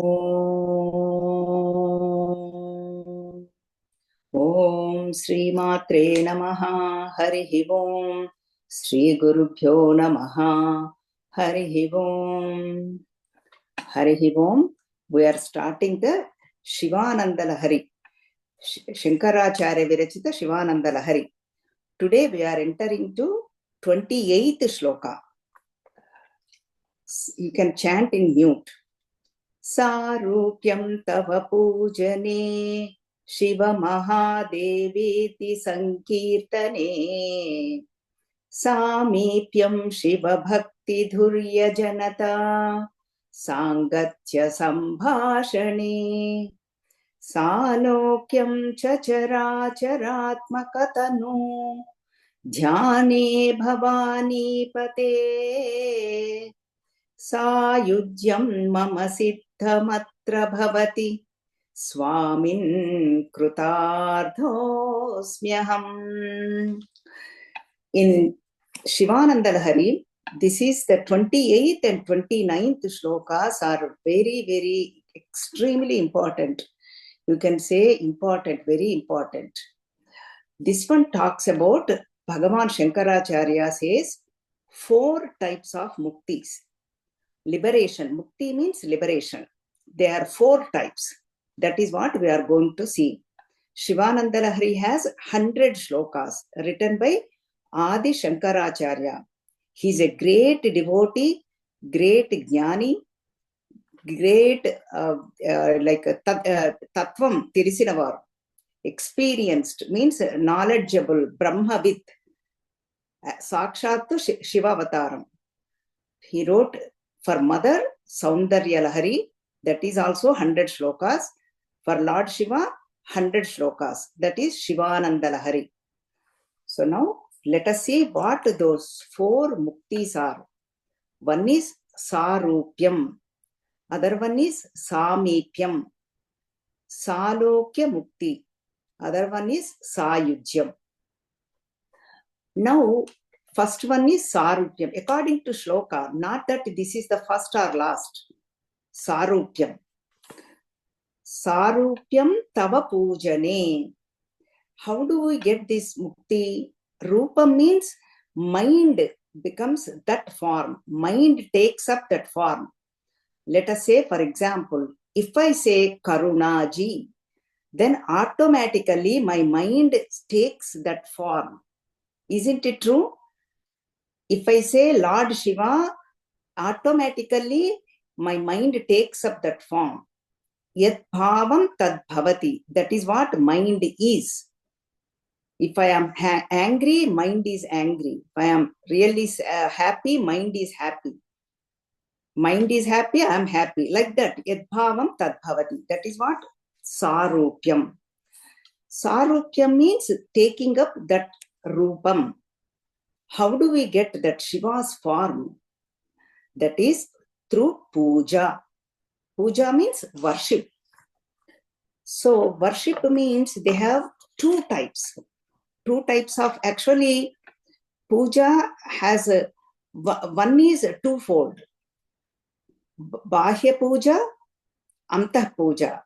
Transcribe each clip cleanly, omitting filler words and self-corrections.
Om Sri Matre Namaha Harihi Om Sri Gurubhyo Namaha Harihi Om Harihi Om. We are starting the Shivananda Lahari, Shankaracharya Virachita Shivananda Lahari. Today we are entering to 28th shloka. You can chant in mute. Sarupyam tava pujane Shiva Mahadeviti Sankirtane Samipyam Shiva Bhakti Dhurya Janata Sangatya Sambhashane Salokyam Chachara Charatmakatanu Dhyane Bhavani Pate Sayudyam Mama Siddhamatra Bhavati Swamin Krutardhosmyaham. In Shivananda Lahari, this is the 28th and 29th shlokas are very, very extremely important. You can say important, very important. This one talks about Bhagavan Shankaracharya says 4 types of muktis. Liberation. Mukti means liberation. There are 4 types. That is what we are going to see. Shivananda Lahari has 100 shlokas written by Adi Shankaracharya. He is a great devotee, great jnani, great tattvam tirisinavar. Experienced means knowledgeable, Brahmavit. Sakshattu Shivavataram. He wrote for Mother Saundarya Lahari, that is also 100 shlokas. For Lord Shiva, 100 shlokas. That is Shivananda Lahari. So now let us see what those 4 muktis are. One is Sarupyam. Other one is Samipyam. Salokya Mukti. Other one is Sayujyam. Now, first one is Sarupyam. According to shloka, not that this is the first or last. Sarupyam. Sarupyam tava pujane. How do we get this mukti? Rupa means mind becomes that form. Mind takes up that form. Let us say, for example, if I say Karunaji, then automatically my mind takes that form. Isn't it true? If I say Lord Shiva, automatically my mind takes up that form. Yat bhavam tad bhavati. That is what mind is. If I am angry, mind is angry. If I am really happy, mind is happy. Mind is happy, I am happy. Like that. Yat bhavam tad bhavati. That is what? Sarupyam. Sarupyam means taking up that rupam. How do we get that Shiva's form? That is through puja. Puja means worship. So worship means they have 2 types. 2 types of, actually, puja has one is twofold. Bahya puja, antah puja.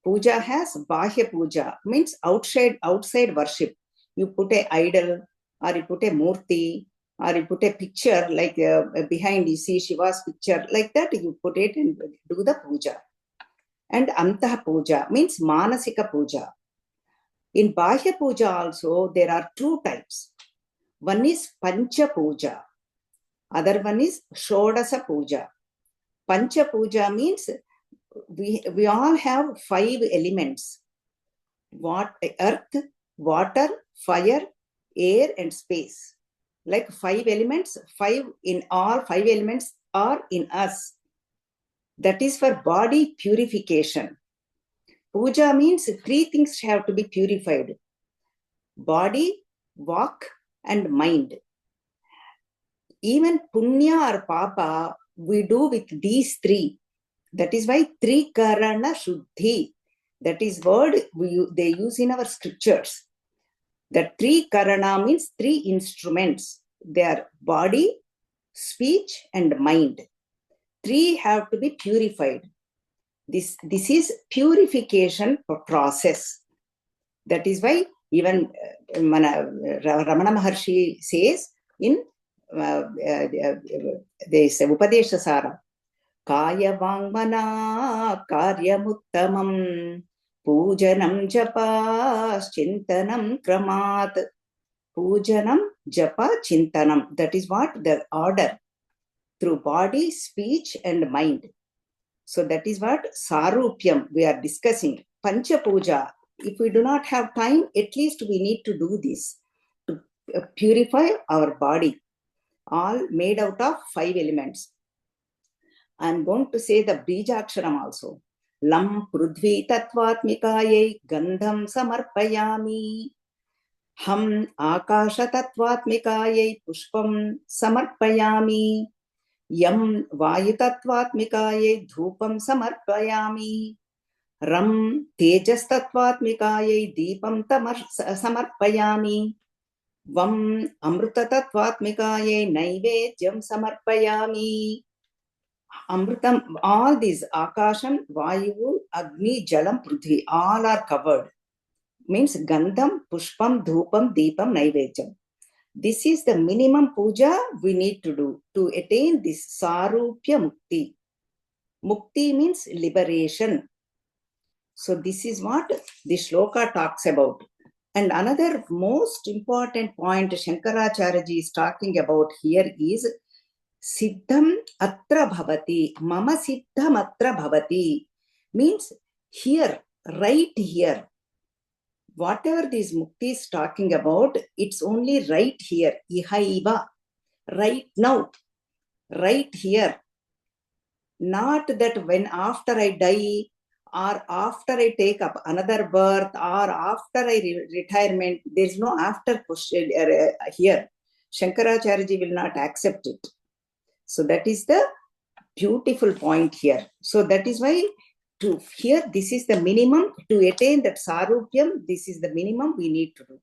Puja has bahya puja, means outside worship. You put a idol, or you put a murti, or you put a picture, like behind you see Shiva's picture, like that you put it and do the puja. And antah puja means manasika puja. In bahya puja also there are 2 types. One is pancha puja. Other one is shodasa puja. Pancha puja means we all have 5 elements. Earth, water, fire, air and space. Like 5 elements, 5 in all 5 elements are in us. That is for body purification. Puja means 3 things have to be purified. Body, walk and mind. Even punya or papa, we do with these 3. That is why Trikarana Shuddhi. That is word they use in our scriptures. That Trikarana means 3 instruments. They are body, speech and mind. Three have to be purified. This is purification process. That is why even Ramana Maharshi says in this Upadesha Sara, Kaya Vangmana Karyamuttamam Pujanam Japas Chintanam Kramat. Pujanam Japa Chintanam. That is what the order, through body, speech and mind. So that is what Sarupyam we are discussing. Pancha Puja. If we do not have time, at least we need to do this to purify our body, all made out of 5 elements. I am going to say the Bijaksharam also. Lam Prudhvi Tatvatmikayai Gandham Samarpayami. Ham Akasha Tatvatmikayai Pushpam Samarpayami. Yam Vayu Tatvatmikayai Dhupam Samarpayami. Ram Tejas Tatvatmikayai Deepam Samarpayami. Vam Amrita Tatvatmikayai Naivedyam Samarpayami. Amritam, all these Akasham, Vayu, Agni, Jalam, Prithvi, all are covered. Means Gandham, Pushpam, Dhupam, Deepam, Naivedyam. This is the minimum puja we need to do to attain this Sarupya Mukti. Mukti means liberation. So this is what the shloka talks about. And another most important point Shankaracharya is talking about here is Siddham atra bhavati. Mama siddham atra bhavati. Means here, right here. Whatever this mukti is talking about, it's only right here. Ihaiva. Right now. Right here. Not that when after I die, or after I take up another birth, or after I retirement, there is no after question here. Shankaracharya will not accept it. So that is the beautiful point here. So that is why here this is the minimum to attain that Sarupyam. This is the minimum we need to do.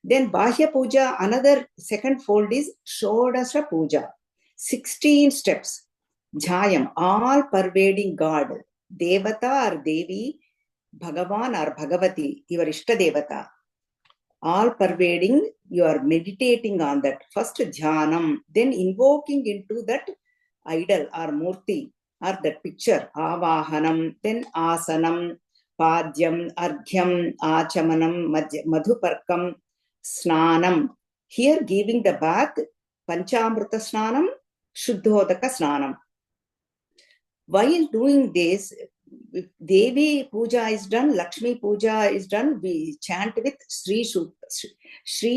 Then Bahya Puja, another second fold is Shodasha Puja. 16 steps. Jhayam, all pervading God. Devata or Devi, Bhagavan or Bhagavati, your Ishta Devata. All pervading, you are meditating on that. First Jhanam, then invoking into that idol or murti or that picture. Avahanam, then Asanam, Padyam, Arghyam, Achamanam, Madhuparkam, Snanam. Here giving the bath, Panchamrita Snanam, Shuddhodaka Snanam. While doing this, Devi Puja is done, Lakshmi Puja is done, we chant with Sri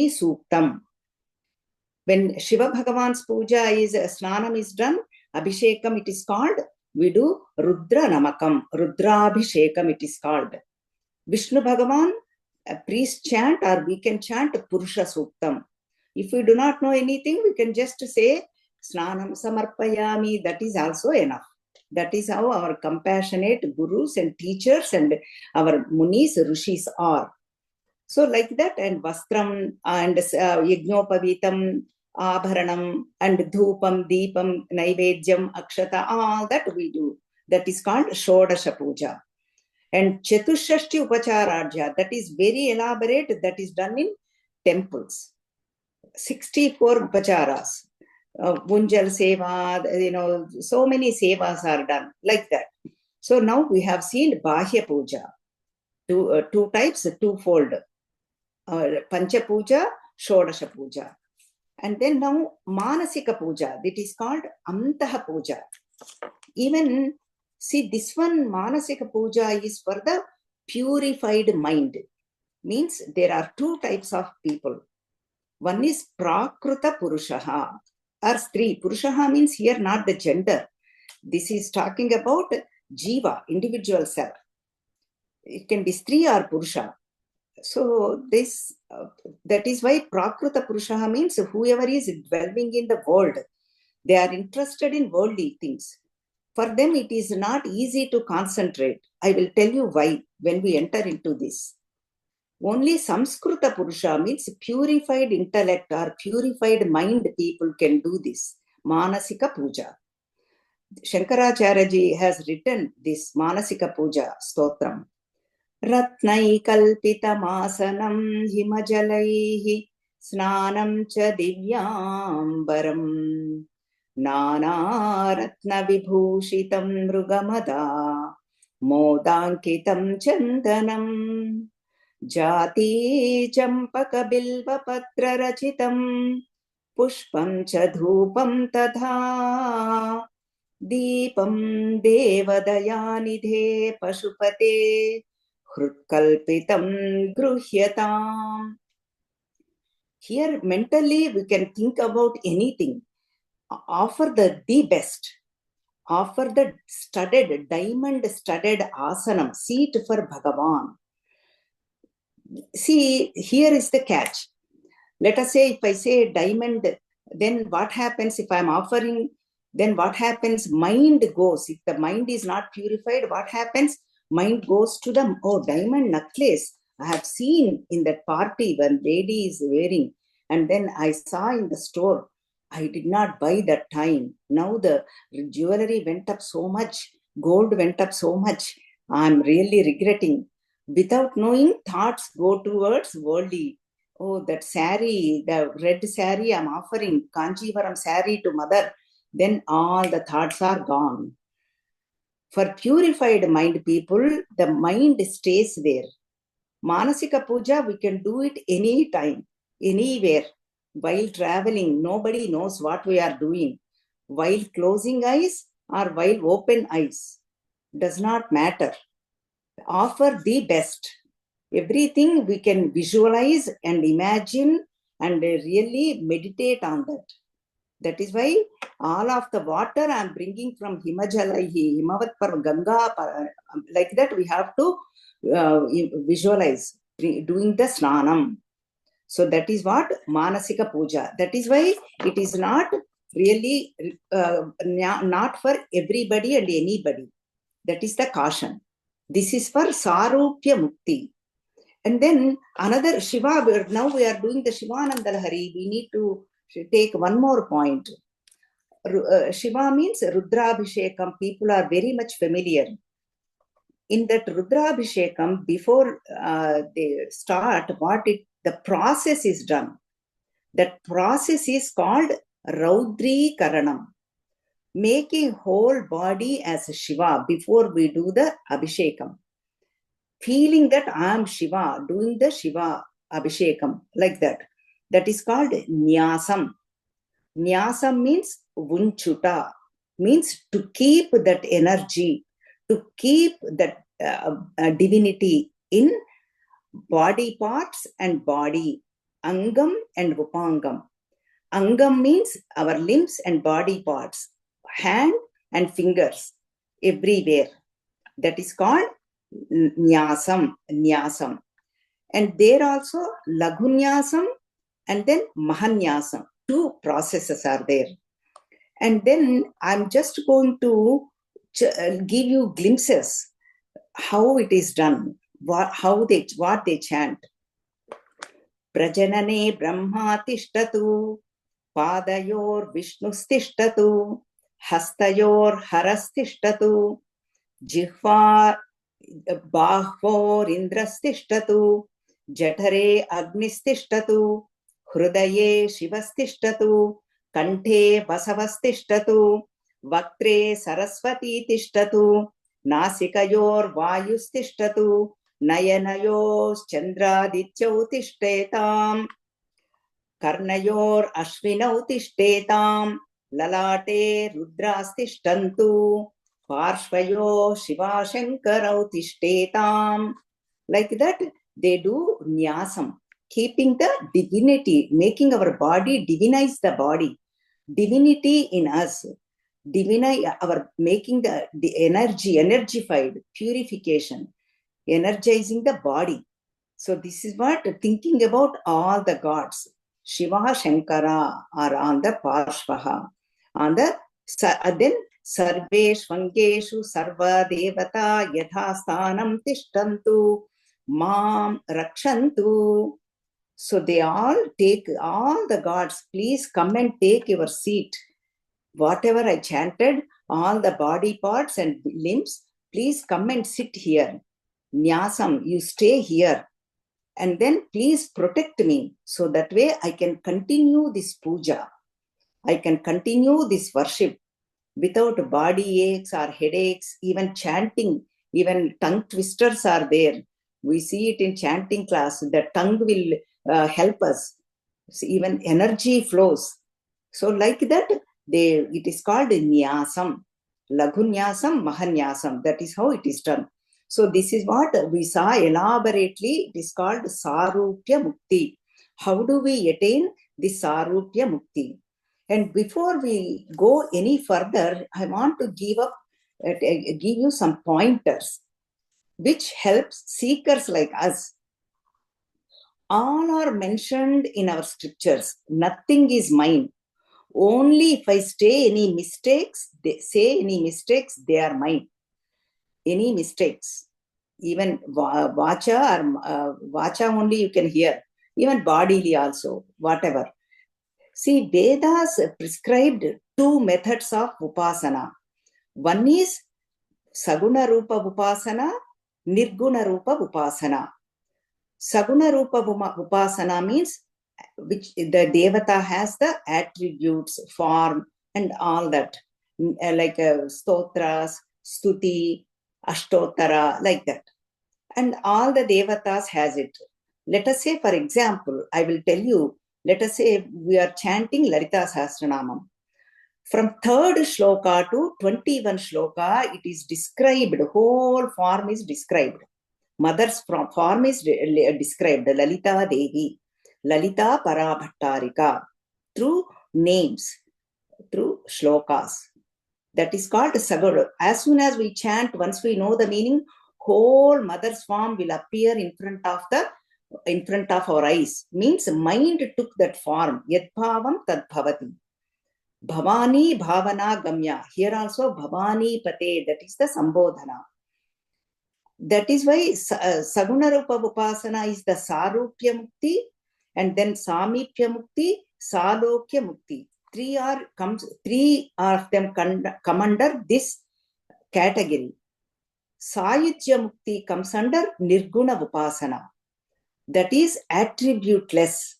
Suktam. When Shiva Bhagavan's Puja is, Snanam is done, Abhishekam it is called, we do Rudra Namakam, Rudrabhishekam it is called. Vishnu Bhagavan, a priest chant, or we can chant Purusha Suktam. If we do not know anything, we can just say Snanam Samarpayami, that is also enough. That is how our compassionate gurus and teachers and our munis, rishis are. So like that, and Vastram and Yajnopavitam, Abharanam and Dhupam, Deepam, Naivedyam, Akshata, all that we do. That is called Shodasha Puja. And Chatushashti Upacharajya, that is very elaborate, that is done in temples. 64 Upacharas. Bunjal Seva, so many Sevas are done like that. So now we have seen Bahya Puja, two types, twofold. Pancha Puja, Shodasha Puja. And then now Manasika Puja, that is called Antaha Puja. Even, see, this one Manasika Puja is for the purified mind. Means there are two types of people. One is Prakruta Purushaha. Or Stri. Purushaha means here not the gender. This is talking about Jiva, individual self. It can be Stri or Purusha. So this, that is why Prakruta Purushaha means whoever is dwelling in the world. They are interested in worldly things. For them it is not easy to concentrate. I will tell you why when we enter into this. Only Samskrita Purusha means purified intellect or purified mind people can do this. Manasika Puja. Shankaracharya has written this Manasika Puja Stotram. Ratnaikalpitamasanam himajalaihi snanam cha divyambaram nanaratnavibhushitam mrugamada modankitam chandanam jati champakabilvapatrarachitam pushpam cha dhupam tadha Deepam Devadayanidhe Pashupate Hrutkalpitam Gruhyatam. Here, mentally, we can think about anything. Offer the best. Offer the studded, diamond studded asanam, seat for Bhagavan. See, here is the catch. Let us say, if I say diamond, then what happens if I'm offering? Then what happens? Mind goes. If the mind is not purified, what happens? Mind goes to the, oh, diamond necklace. I have seen in that party when lady is wearing. And then I saw in the store. I did not buy that time. Now the jewelry went up so much. Gold went up so much. I'm really regretting. Without knowing, thoughts go towards worldly. Oh, that saree, the red saree I'm offering, Kanchivaram saree to mother, then all the thoughts are gone. For purified mind people, the mind stays there. Manasika Puja, we can do it anytime, anywhere. While traveling, nobody knows what we are doing. While closing eyes or while open eyes, does not matter. Offer the best. Everything we can visualize and imagine and really meditate on that. That is why all of the water I am bringing from Himajalaihi, Himavat Ganga, like that we have to visualize doing the snanam. So that is what Manasika Puja. That is why it is not really not for everybody and anybody. That is the caution. This is for Sarupya Mukti. And then another Shiva, now we are doing the Shivananda Lahari. We need to take one more point. Shiva means Rudrabhishekam. People are very much familiar. In that Rudrabhishekam, before they start, the process is done. That process is called Raudri Karanam. Making whole body as a Shiva before we do the Abhishekam. Feeling that I am Shiva, doing the Shiva Abhishekam, like that. That is called Nyasam. Nyasam means Vunchuta, means to keep that energy, to keep that divinity in body parts and body, Angam and Upangam. Angam means our limbs and body parts, hand and fingers, everywhere. That is called Nyasam. And there also Lagunyasam and then Mahanyasam. Two processes are there. And then I'm just going to give you glimpses how it is done, what they chant. Prajanane Brahma Tishtatu, Padayor Vishnustishtatu, Hastayor Harastishtatu, Jihva Bahvor Indrastishtatu, Jatare Agnistishtatu, Hrudaye Shivastishtatu, Kanthe Basavastishtatu, Vaktre Saraswati Tishtatu, Nasikayor Vayustishtatu, Nayanayos Chandradityo Tishtetam, Karnayor Ashvinau Tishtetam, Lalate Rudrastishtantu, Parshvayo Shiva Shankarau Tishtetam. Like that, they do Nyasam, keeping the divinity, making our body, divinize the body, divinity in us, making the energy, energified, purification, energizing the body. So this is what thinking about all the gods. Shiva, Shankara are on the Parshvaha. On the then Sarvesh Vangeshu Sarva Devata Yathasthanam Tishtantu Mam Rakshantu. So they all take, all the gods, please come and take your seat. Whatever I chanted, All the body parts and limbs, please come and sit here. Nyasam, you stay here. And then please protect me, so that way I can continue this puja. I can continue this worship without body aches or headaches, even chanting, even tongue twisters are there. We see it in chanting class. The tongue will help us. So even energy flows. So like that, it is called nyasam. Lagunyasam, mahanyasam. That is how it is done. So this is what we saw elaborately. It is called Sarupya Mukti. How do we attain this Sarupya Mukti? And before we go any further, I want to give you some pointers which helps seekers like us. All are mentioned in our scriptures. Nothing is mine. Only if I say any mistakes, they are mine. Any mistakes, even vacha or vacha only you can hear, even bodily also, whatever. See, Vedas prescribed two methods of upasana. One is Saguna Rupa Upasana, Nirguna Rupa Upasana. Saguna Rupa Upasana means which the Devata has the attributes, form, and all that, like stotras, stuti, ashtotara, like that. And all the Devatas has it. Let us say, for example, I will tell you, let us say we are chanting Lalita Sahasranamam. From 3rd shloka to 21 shloka, it is described, the whole form is described. Mother's form is described, Lalita Devi, Lalita Parabhattarika, through names, through shlokas. That is called Sagura. As soon as we chant, once we know the meaning, whole mother's form will appear in front of our eyes. Means mind took that form. Yad bhavam tad bhavati. Bhavani bhavana gamya. Here also Bhavani pate. That is the Sambodhana. That is why Saguna Rupa Upasana is the Sarupya Mukti, and then Samipya Mukti, Salokya Mukti. Three of them come under this category. Sayujya Mukti comes under Nirguna Upasana. That is attributeless,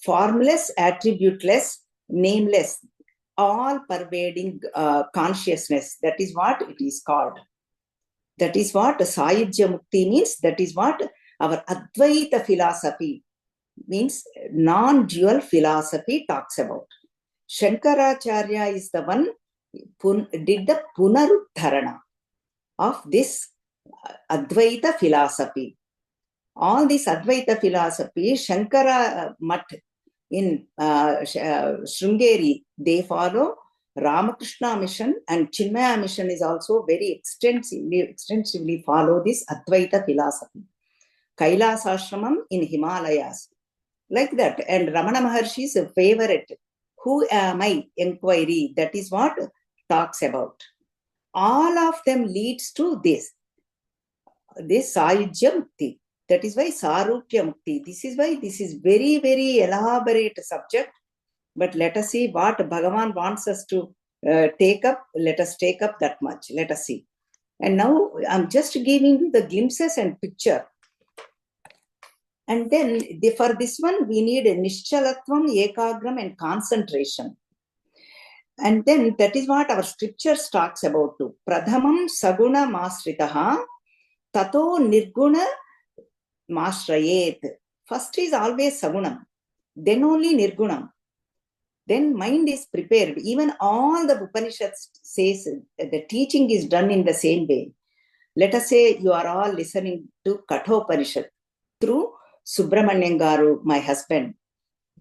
formless, attributeless, nameless, all pervading consciousness. That is what it is called. That is what Sayujya Mukti means. That is what our Advaita philosophy means, non-dual philosophy talks about. Shankaracharya is the one who did the Punaruddharana of this Advaita philosophy. All this Advaita philosophy, Shankara Mat in Sringeri, they follow Ramakrishna mission, and Chinmaya mission is also very extensively follow this Advaita philosophy. Kailasashramam in Himalayas, like that. And Ramana Maharshi's favorite, who am I inquiry, that is what talks about. All of them leads to this Sayujya Mukti. That is why Sarupya Mukti. This is why this is very, very elaborate subject. But let us see what Bhagavan wants us to take up. Let us take up that much. Let us see. And now I'm just giving you the glimpses and picture. And then for this one, we need Nishchalatvam, Ekagram, and concentration. And then that is what our scriptures talks about too. Pradhamam Saguna Masritaha, Tato Nirguna Masrayet. First is always Sagunam, then only Nirgunam. Then mind is prepared. Even all the Upanishads says the teaching is done in the same way. Let us say you are all listening to Kathopanishad through Subramanian Garu, my husband.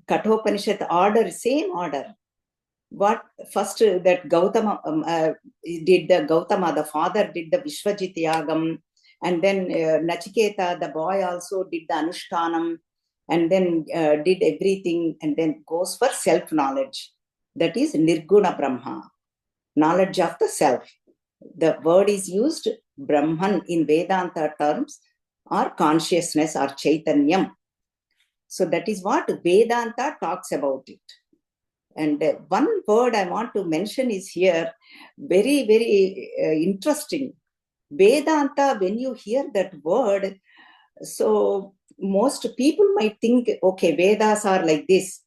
Kathopanishad order, same order. What first that Gautama did the father did the Vishwajit Yagam, and then Nachiketa, the boy, also did the Anushtanam, and then did everything, and then goes for self-knowledge. That is Nirguna Brahma, knowledge of the self. The word is used, Brahman, in Vedanta terms, or consciousness or Chaitanyam. So that is what Vedanta talks about it. And one word I want to mention is here, very, very interesting. Vedanta, when you hear that word, so most people might think, okay, Vedas are like this.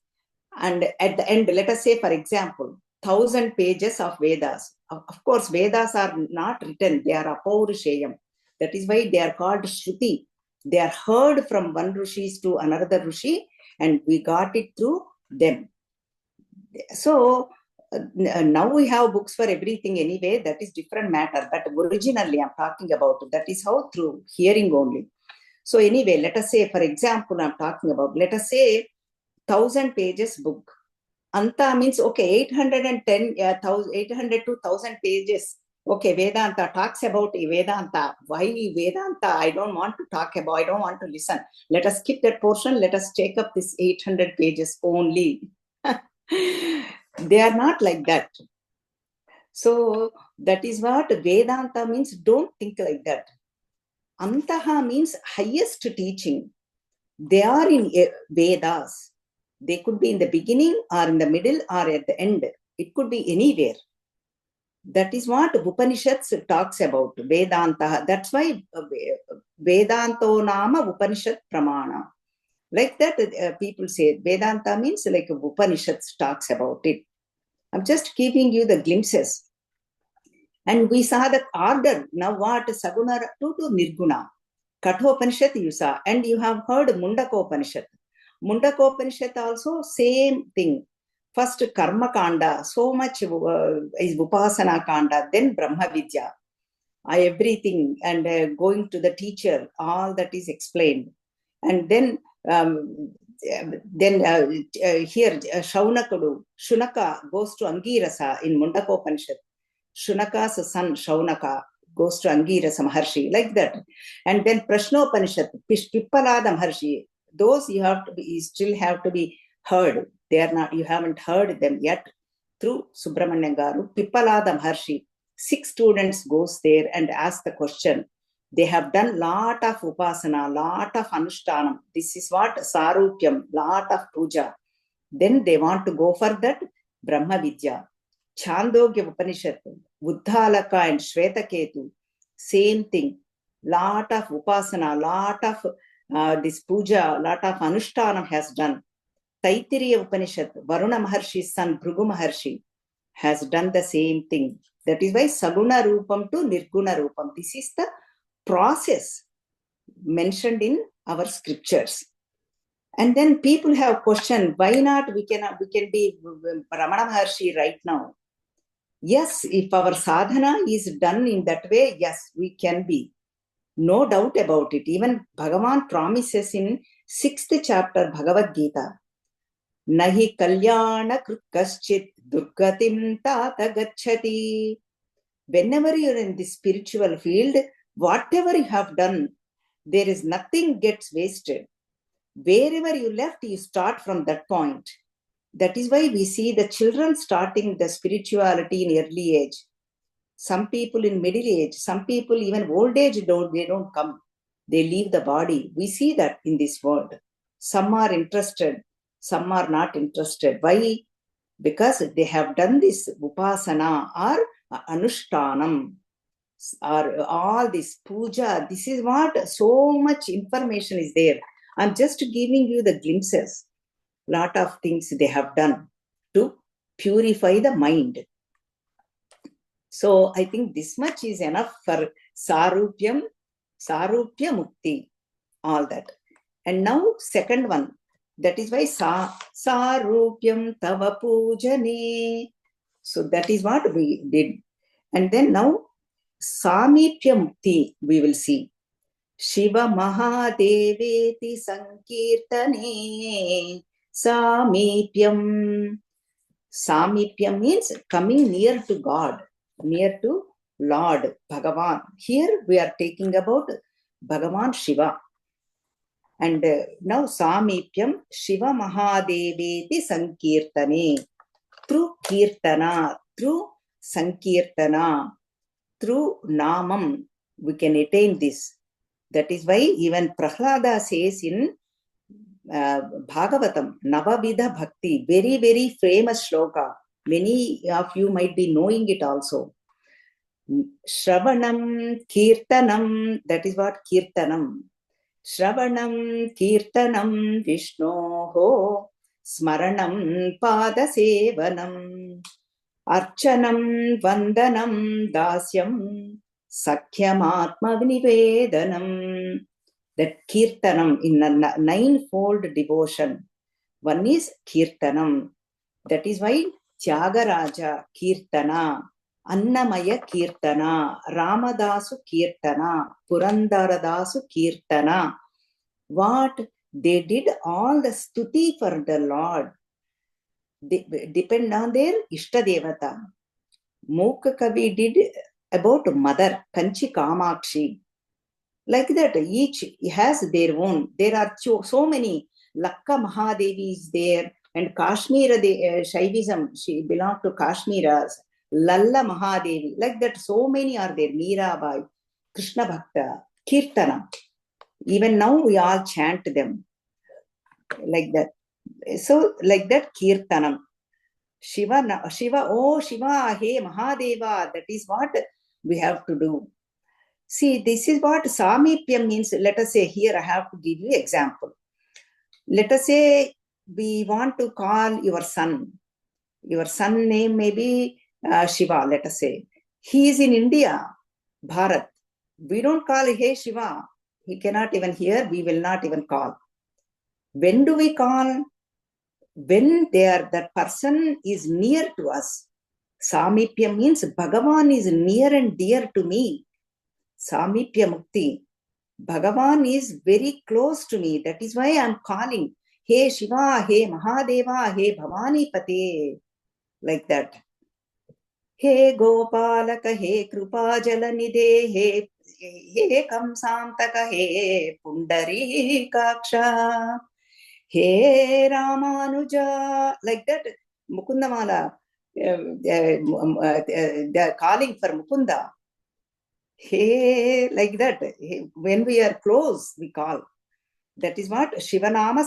And at the end, let us say, for example, 1,000 pages of Vedas. Of course, Vedas are not written, they are apaurishayam. That is why they are called Shruti. They are heard from one Rishis to another Rishi, and we got it through them. So now we have books for everything anyway, that is different matter. But originally I'm talking about, that is how through hearing only. So anyway, let us say, for example, I'm talking about, let us say 1,000 pages book. Anta means, okay, 810, 800 to 1,000 pages. Okay, Vedanta talks about Vedanta. Why Vedanta? I don't want to talk about, I don't want to listen. Let us skip that portion. Let us take up this 800 pages only. They are not like that. So that is what Vedanta means. Don't think like that. Antaha means highest teaching. They are in Vedas. They could be in the beginning or in the middle or at the end. It could be anywhere. That is what Upanishads talks about, Vedanta. That's why Vedanto Nama Upanishad Pramana. Like that, people say Vedanta means like Upanishads talks about it. I'm just giving you the glimpses. And we saw the order. Now what? Saguna to Nirguna. Kathopanishad you saw. And you have heard Mundakopanishad. Mundakopanishad also same thing. First Karma Kanda, so much is Upasana Kanda, then Brahma Vidya. Everything, and going to the teacher, all that is explained. And then here Shunaka goes to Angirasa in Mundakopanishad. Shunaka's son Shaunaka goes to Angirasa Maharshi, like that. And then Prashnopanishad, Pippalada Maharshi, those you have to be, you still have to be heard. They are not, you haven't heard them yet through Subramanya Garu. Pippalada Maharshi, 6 students goes there and ask the question. They have done lot of upasana, lot of anushtanam. This is what Sarupyam, lot of puja. Then they want to go for that Brahma Vidya. Chandogya Upanishad, Buddhalaka and Shvetaketu, same thing. Lot of upasana, lot of this puja, lot of anushtanam has done. Taittiriya Upanishad, Varuna Maharshi's son Bhrigu Maharshi has done the same thing. That is why Saguna Rupam to Nirguna Rupam. This is the process mentioned in our scriptures. And then people have questioned, why not we can be Ramana Maharshi right now? Yes, if our sadhana is done in that way, yes, we can be. No doubt about it. Even Bhagavan promises in 6th chapter Bhagavad Gita, Nahi kalyana krutkaschit durgatim tata gacchati. Whenever you're in the spiritual field, whatever you have done, there is nothing gets wasted. Wherever you left, you start from that point. That is why we see the children starting the spirituality in early age. Some people in middle age, some people even old age, they don't come. They leave the body. We see that in this world. Some are interested, some are not interested. Why? Because they have done this upasana or anushtanam or all this puja. This is what so much information is there. I'm just giving you the glimpses. Lot of things they have done to purify the mind. So I think this much is enough for Sarupya Mukti, all that. And now second one, that is why Sarupyam Tava Pujane. So that is what we did. And then now Samipya Mukti we will see. Shiva Mahadeveti Sankirtane Samipyam. Samipyam means coming near to God, near to Lord Bhagavan. Here we are taking about Bhagavan Shiva. And now Samipyam Shiva Mahadeveti Sankirtane. Through Kirtana, through Sankirtana, through Namam, we can attain this. That is why even Prahlada says in Bhagavatam, Navavidha Bhakti, very, very famous shloka. Many of you might be knowing it also. Shravanam, Kirtanam, that is what Kirtanam. Shravanam, Kirtanam, Vishnoho, Smaranam, Padasevanam, Archanam, Vandanam, Dasyam, Sakhyam Atma Vinivedanam. That Kirtanam in a ninefold devotion. One is Kirtanam. That is why Tyagaraja Kirtana, Annamaya Kirtana, Ramadasu Kirtana, Purandaradasu Kirtana. What they did, all the stuti for the Lord, they depend on their Ishtadevata. Mukha Kavi did about mother, Kanchi Kamakshi. Like that, each has their own. There are so many. Lakka Mahadevi is there, and Kashmir, Shaivism, she belonged to Kashmiras. Lalla Mahadevi, like that, so many are there. Mirabai, Krishna Bhakta, Kirtana. Even now we all chant them like that. So, like that, Kirtanam. Shiva, oh Shiva, hey Mahadeva, that is what we have to do. See, this is what Samipyam means. Let us say, here I have to give you example. Let us say we want to call your son. Your son name may be Shiva, let us say. He is in India, Bharat. We don't call, hey Shiva. He cannot even hear, we will not even call. When do we call? When that person is near to us. Samipyam means Bhagavan is near and dear to me. Samipya Mukti. Bhagavan is very close to me. That is why I am calling. Hey Shiva, hey Mahadeva, hey Bhavani Pate. Like that. Hey Gopalaka, hey Krupa Jalanide, hey Kamsantaka, hey Pundari Kaksha, hey Ramanuja. Like that. Mukundamala. They are calling for Mukunda. Hey, like that. Hey, when we are close, we call. That is what Shivanama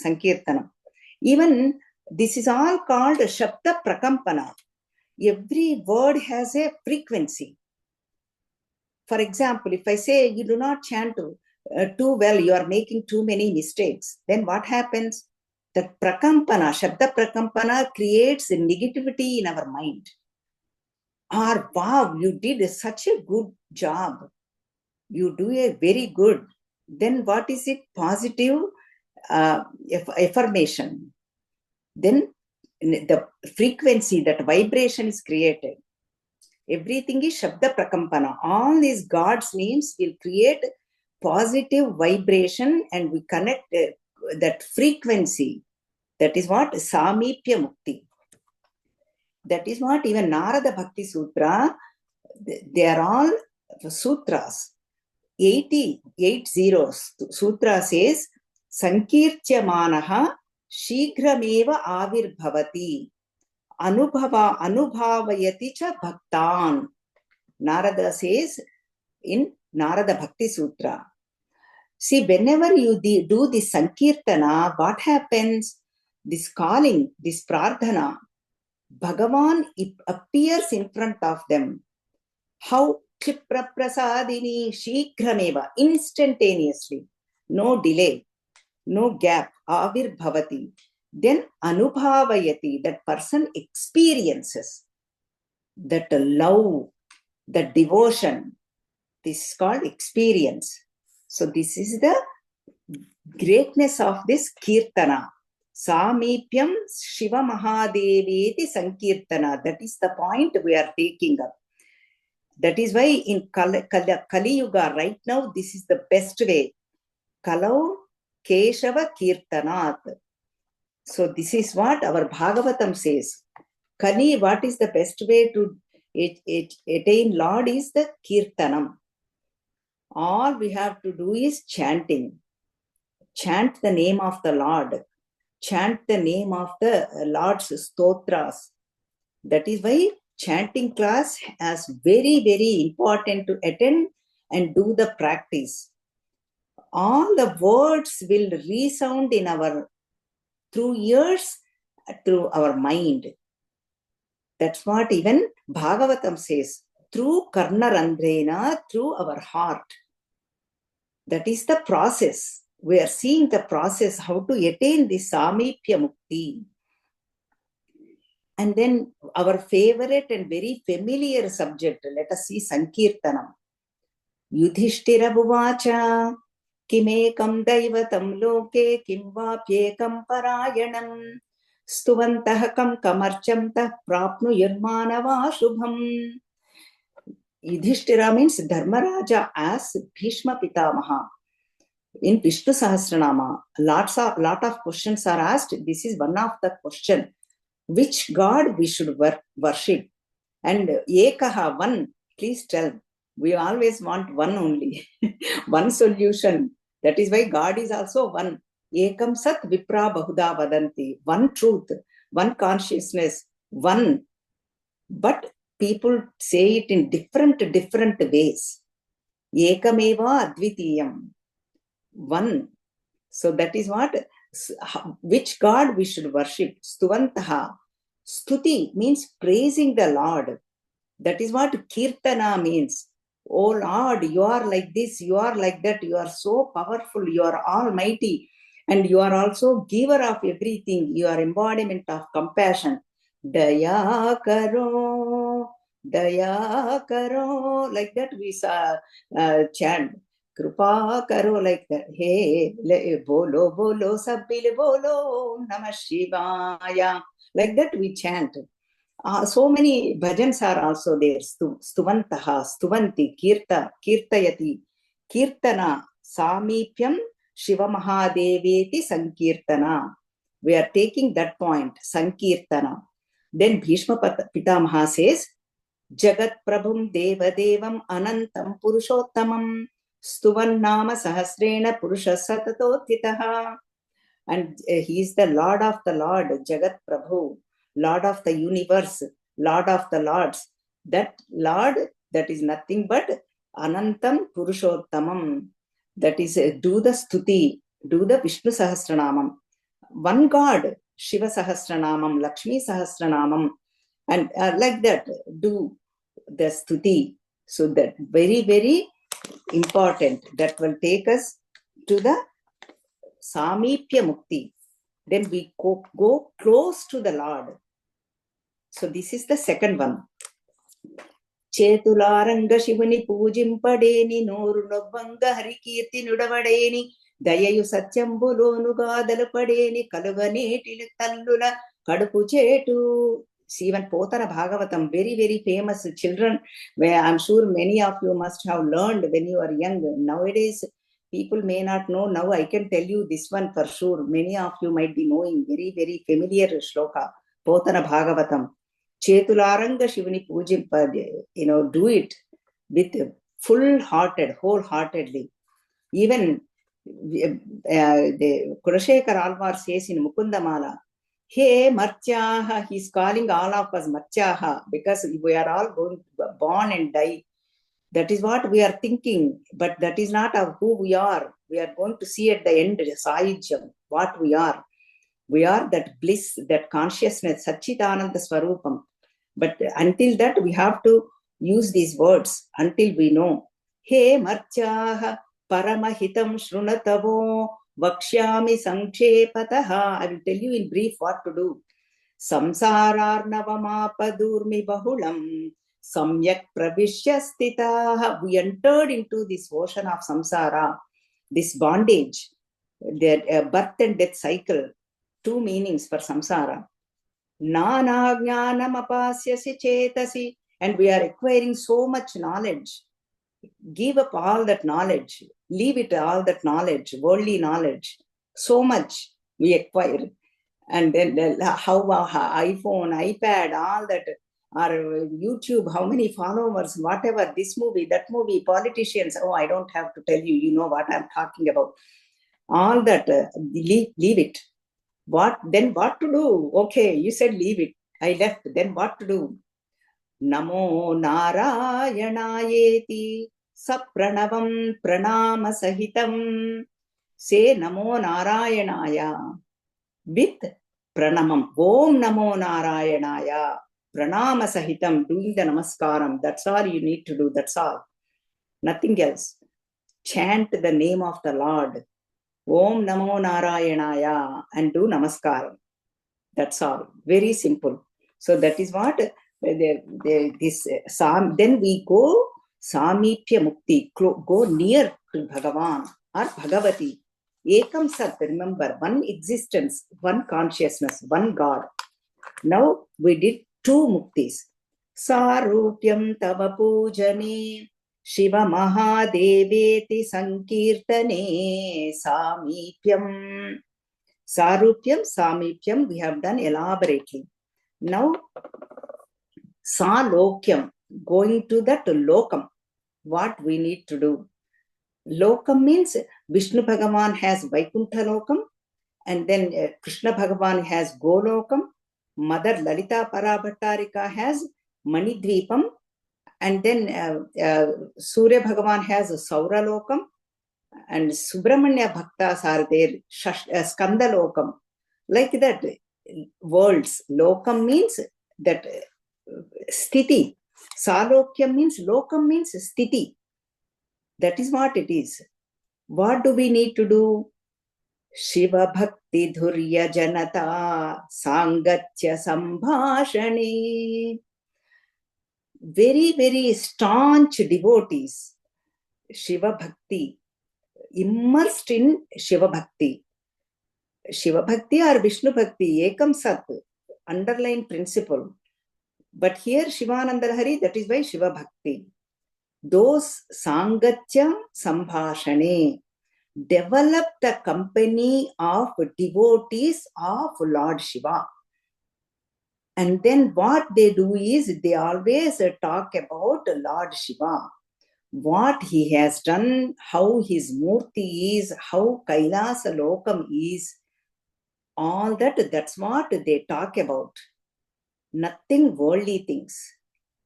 Sankirtanam. Even this is all called Shabda Prakampana. Every word has a frequency. For example, if I say you do not chant too well, you are making too many mistakes, then what happens? That Prakampana, Shabda Prakampana creates negativity in our mind. Or, wow, you did such a good job. You do a very good. Then what is it? Positive affirmation. Then the frequency, that vibration is created. Everything is Shabda Prakampana. All these God's names will create positive vibration and we connect that frequency. That is what Samipya Mukti. That is what even Narada Bhakti Sutra, they are all sutras. 80 Sutra says, Sankirtyamanaha Shigrameva Avirbhavati Anubhavayati cha Bhaktan. Narada says in Narada Bhakti Sutra. See, whenever you do this Sankirtana, what happens? This calling, this Prarthana, Bhagavan appears in front of them. How? Kshipra Prasadini Shigrameva, instantaneously, no delay, no gap, Avirbhavati. Then Anubhavayati, that person experiences that love, that devotion. This is called experience. So this is the greatness of this Kirtana. Samipyam Shiva Mahadeveti Sankirtana. That is the point we are taking up. That is why in Kali Yuga, right now, this is the best way. Kalau Keshava Kirtanat. So this is what our Bhagavatam says. Kali, what is the best way to attain Lord is the Kirtanam. All we have to do is chanting. Chant the name of the Lord. Chant the name of the Lord's stotras. That is why chanting class is very, very important to attend and do the practice. all the words will resound in our through ears, through our mind. That's what even Bhagavatam says, through Karnarandrena, through our heart. That is the process. We are seeing the process, how to attain this Samipya Mukti. And then our favorite and very familiar subject, let us see Sankirtanam. Yudhishthira Buvacha, Kimekam Daivatam Loke, Kim Vapyekam Parayanam, Stuvantahakam Kamarchamta Prapnu Yurmanava Shubham. Yudhishthira means Dharmaraja as Bhishma Pitamaha. In Vishnu Sahasranama, lot of questions are asked. This is one of the question. Which God we should worship? And Ekaha, one, please tell. We always want one only. One solution. That is why God is also one. Ekam Sat Vipra Bahuda Vadanti. One truth, one consciousness, one. But people say it in different ways. Ekameva Advitiyam. One. So that is what, which God we should worship. Stuvantaha. Stuti means praising the Lord. That is what Kirtana means. Oh Lord, you are like this, you are like that, you are so powerful, you are almighty, and you are also giver of everything. You are embodiment of compassion. Daya karo, like that we chant. Kripa karo, like that. Hey, bolo, bolo, sabbil bolo, namah shivaya. Like that we chant. So many bhajans are also there. Stuvantaha, Stuvanti, Kirtayati, Kirtana, Samipyam, Shiva Mahadeveti, Sankirtana. We are taking that point, Sankirtana. Then Bhishma Pitamaha says, Jagat Prabhum Devadevam Anantam Purushottamam Stuvan Nama Sahasrena Purusha Satatotitaha. And he is the Lord of the Lord, Jagat Prabhu, Lord of the universe, Lord of the Lords. That Lord, that is nothing but Anantam Purushottamam. That is, do the Stuti, do the Vishnu Sahasranamam. One God, Shiva Sahasranamam, Lakshmi Sahasranamam, and like that, do the Stuti. So that very important. That will take us to the Samipya Mukti. Then we go close to the Lord. So this is the second one. Chetularanga Shivani Pujimpadeni Noru Novanga Harikirti Nudavadeni Dayayu Satyambulo Nugadalapadeni Kaluganeti Tallula Kadupu Chetu. Even Potara Bhagavatam, very famous children, where I'm sure many of you must have learned when you are young. Nowadays, people may not know. Now I can tell you this one for sure. Many of you might be knowing very familiar shloka. Potana Bhagavatam. Chetularanga Shivani Pujim, do it with wholeheartedly. Even the Kulashekar Alvar says in Mukundamala, Hey Martyaha, he's calling all of us Martyaha because we are all going to born and die. That is what we are thinking, but that is not who we are. We are going to see at the end, Sahijam, what we are. We are that bliss, that consciousness, Satchitananda Swarupam. But until that, we have to use these words until we know. He Martyaha Paramahitam Shrunatavo Vakshyami Sankhepataha. I will tell you in brief what to do. Samsararnavamapadurmi Bahulam Samyak Pravishya Stitaha. We entered into this ocean of samsara, this bondage, the birth and death cycle. Two meanings for samsara. Nana jnanam apasyasi chetasi. And we are acquiring so much knowledge. Give up all that knowledge. Leave it all that knowledge, worldly knowledge. So much we acquire. And then how iPhone, iPad, all that, or YouTube, how many followers, whatever, this movie, that movie, politicians. Oh, I don't have to tell you, you know what I'm talking about. All that, leave it. Then what to do? Okay, you said leave it. I left. Then what to do? Namo Narayanayeti. Sapranavam pranama sahitam. Say Namo Narayanaya with pranamam. Om Namo Narayanaya. Pranama sahitam, doing the namaskaram. That's all you need to do. That's all. Nothing else. Chant the name of the Lord. Om Namo Narayanaya and do namaskaram. That's all. Very simple. So that is what this Sam. Then we go Samipya Mukti. Go near to Bhagavan or Bhagavati. Ekam Sat. Remember, one existence, one consciousness, one God. Now we did two muktis. Sarupyam tava pujane Shiva Mahadeveti Sankirtane Samipyam. Sarupyam, Samipyam, we have done elaborately. Now, Salokyam, going to that lokam, what we need to do. Lokam means Vishnu Bhagavan has Vaikuntha Lokam, and then Krishna Bhagavan has Golokam, Mother Lalita Parabhattarika has Manidvipam, and then Surya Bhagavan has Saura Lokam, and Subramanya Bhaktas are there, Skanda Lokam. Like that, worlds. Lokam means that sthiti. Salokyam means, lokam means sthiti. That is what it is. What do we need to do? Shiva Bhakti Dhurya Janata Sangatya Sambhashane. Very, very staunch devotees. Shiva Bhakti. Immersed in Shiva Bhakti. Shiva Bhakti or Vishnu Bhakti, Ekam Sat, underlying principle. But here Shivananda Lahari, that is why Shiva Bhakti. Those Sangatya Sambhashane develop the company of devotees of Lord Shiva. And then what they do is they always talk about Lord Shiva. What he has done, how his murti is, how Kailasa Lokam is. All that's what they talk about. Nothing worldly things.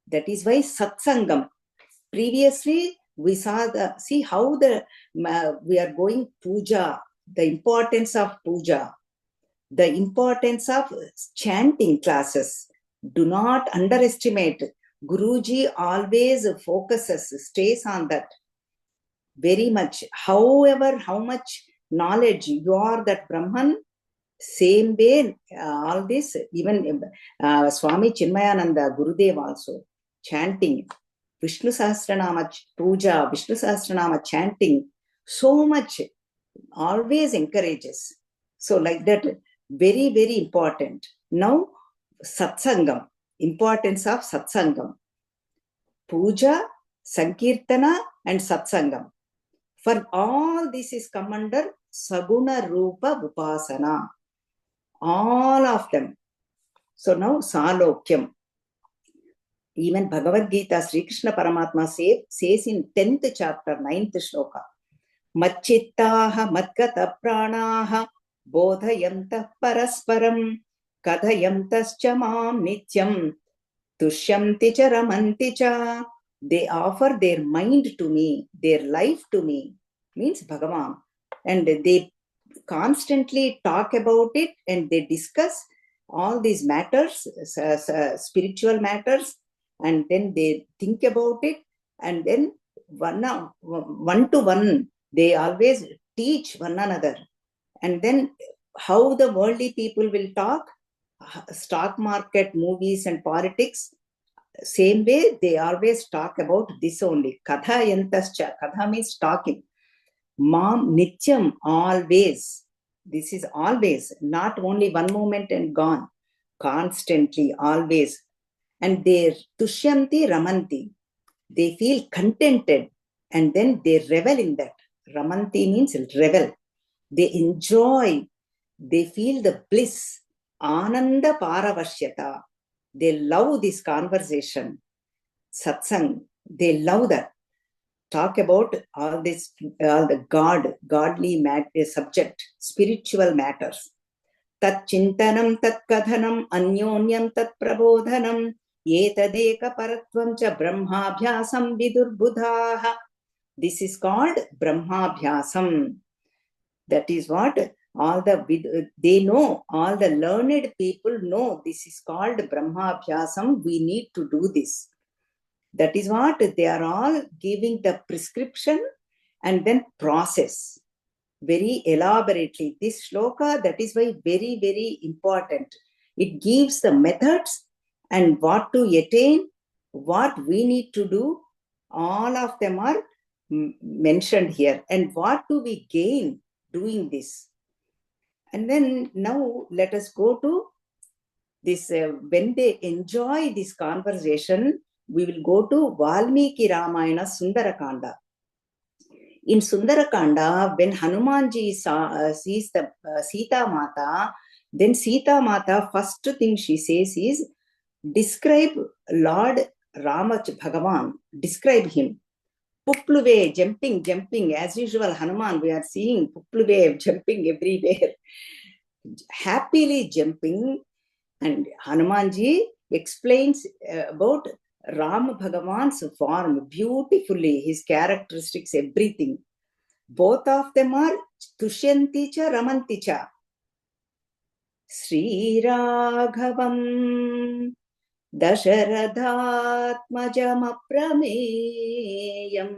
That is why satsangam. Previously, we saw see how we are going puja, the importance of puja, the importance of chanting classes. Do not underestimate. Guruji always focuses, stays on that very much. However, how much knowledge you are that Brahman, same way, all this, even Swami Chinmayananda, Gurudev also, chanting, Vishnu Sahasranama puja, Vishnu Sahasranama chanting, so much, always encourages. So like that, very, very important. Now, satsangam, importance of satsangam. Puja, Sankirtana and satsangam. For all this is come under Saguna Rupa Upasana. All of them. So now Salokyam. Even Bhagavad Gita, Sri Krishna Paramatma says in 10th chapter, 9th shloka, Machittaha Matgata Pranaha Bodhayantah Parasparam Kadhayantascha Mam Nityam Tushyanti cha Ramanti cha. They offer their mind to me, their life to me, means Bhagavan. And they constantly talk about it and they discuss all these matters, spiritual matters, and then they think about it, and then one to one they always teach one another. And then how the worldly people will talk, stock market, movies and politics, same way they always talk about this only. Katha yantascha. Katha means talking. Mam nityam, always. This is always, not only one moment and gone. Constantly, always. And they tushyanti ramanti. They feel contented and then they revel in that. Ramanti means revel. They enjoy. They feel the bliss. Ananda paravashyata. They love this conversation. Satsang. They love that. Talk about all this, all the godly subject, spiritual matters. Tat chintanam, tat kathanam, anyonyam, tat prabodhanam, etadeka paratvam cha brahmabhyasam vidurbudhaha. This is called Brahmabhyasam. That is what they know, all the learned people know, this is called Brahmabhyasam. We need to do this. That is what they are all giving the prescription and then process very elaborately. This shloka, that is why very, very important. It gives the methods and what to attain, what we need to do. All of them are mentioned here. And what do we gain doing this? And then now let us go to this. When they enjoy this conversation, we will go to Valmiki Ramayana Sundarakanda. In Sundarakanda, when Hanumanji sees the Sita Mata, then Sita Mata, first thing she says is, describe Lord Rama Bhagavan, describe him. Pupluve, jumping, as usual, Hanuman, we are seeing Pupluve jumping everywhere, happily jumping. And Hanumanji explains about Rama Bhagavan's form beautifully, his characteristics, everything. Both of them are Tushyanti cha Ramanti cha. Sri Raghavam Dasharathatmajam Aprameyam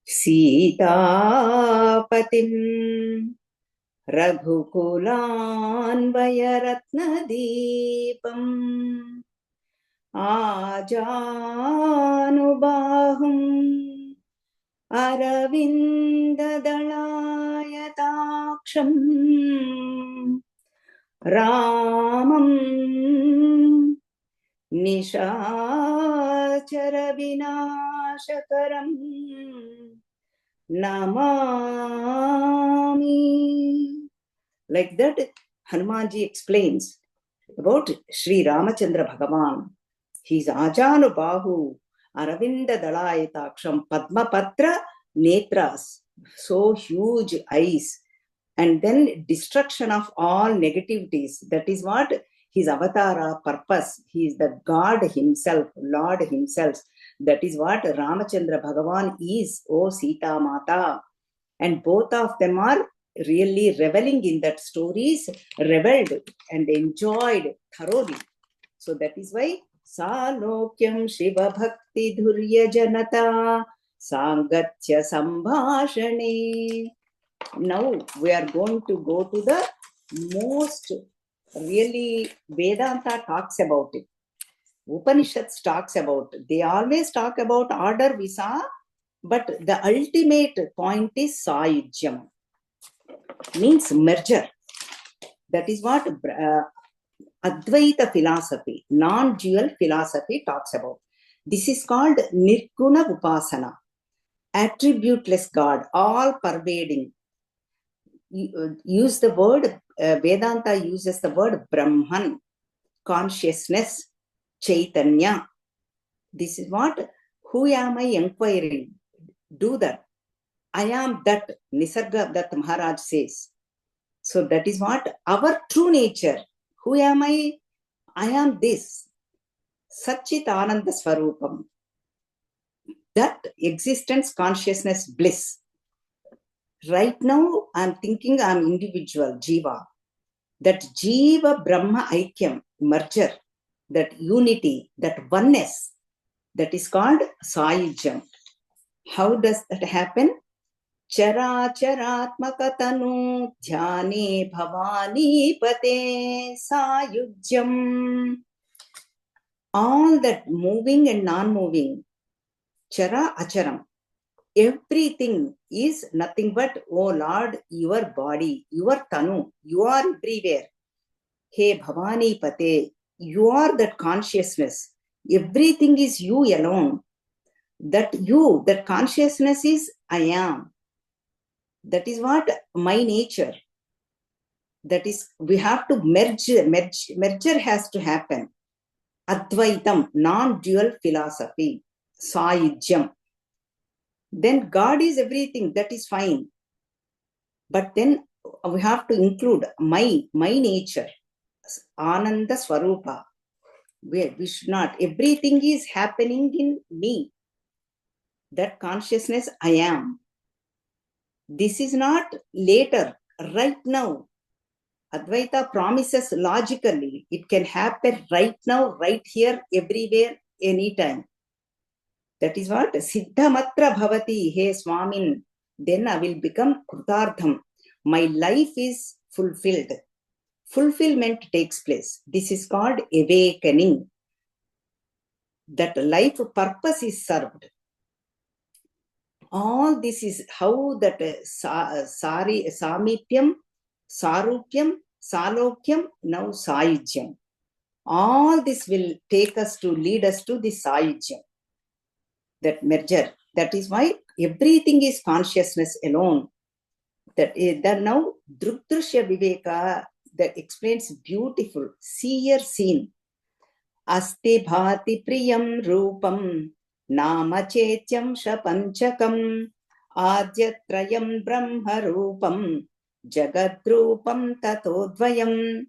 Sitapatim Raghukulanvayaratnadipam Ajanubahum Aravindadalayataaksham Ramam Nishachara Vinashakaram Namami. Like that, Hanumanji explains about Sri Ramachandra Bhagavan. He is Ajanu Bahu, Aravinda Dalayataksham, Padma Patra Netras, so huge eyes, and then destruction of all negativities. That is what his avatara purpose. He is the God himself, Lord himself. That is what Ramachandra Bhagavan is, O Sita Mata. And both of them are really reveling in that stories, reveled and enjoyed thoroughly. So that is why Salokyam Shiva Bhakti Dhurya Janata Sangatya Sambhashane. Now we are going to go to the most really Vedanta talks about it. Upanishads talks about, they always talk about order we saw, but the ultimate point is Sayujyam, means merger. That is what Advaita philosophy, non-dual philosophy talks about. This is called Nirguna Upasana, attributeless God, all pervading. Use the word, Vedanta uses the word Brahman, consciousness, Chaitanya. This is what, who am I inquiring? Do that. I am that, Nisarga Datt Maharaj says. So that is what our true nature. Who am I? I am this. Satchit Ananda Swarupam. That existence, consciousness, bliss. Right now, I'm thinking I'm individual, Jiva. That Jiva Brahma Aikyam, merger, that unity, that oneness, that is called Sayujyam. How does that happen? Chara charatmakatanu dhyane bhavani pate sayujyam. All that moving and non-moving, chara acharam, everything is nothing but, oh Lord, your body, your tanu, you are everywhere. Hey Bhavani Pate, you are that consciousness. Everything is you alone. That you, that consciousness is I am. That is what my nature. That is, we have to merger has to happen. Advaitam, non-dual philosophy, Sayujyam. Then God is everything, that is fine. But then we have to include my nature, Ananda Swarupa. We should not, everything is happening in me. That consciousness, I am. This is not later, right now. Advaita promises logically. It can happen right now, right here, everywhere, anytime. That is what Siddhamatra Bhavati, He Swamin. Then I will become Krutartham. My life is fulfilled. Fulfillment takes place. This is called awakening. That life purpose is served. All this is how that Samipyam, Sarupyam, Salokyam, now Saijyam. All this will take us to lead us to the Saijyam, that merger. That is why everything is consciousness alone. That now Drukdrishya Viveka, that explains beautiful, seer seen. Asti bhati priyam rupam nama chetyam shapanchakam adyatrayam brahma rupam jagadrupam tatodvayam.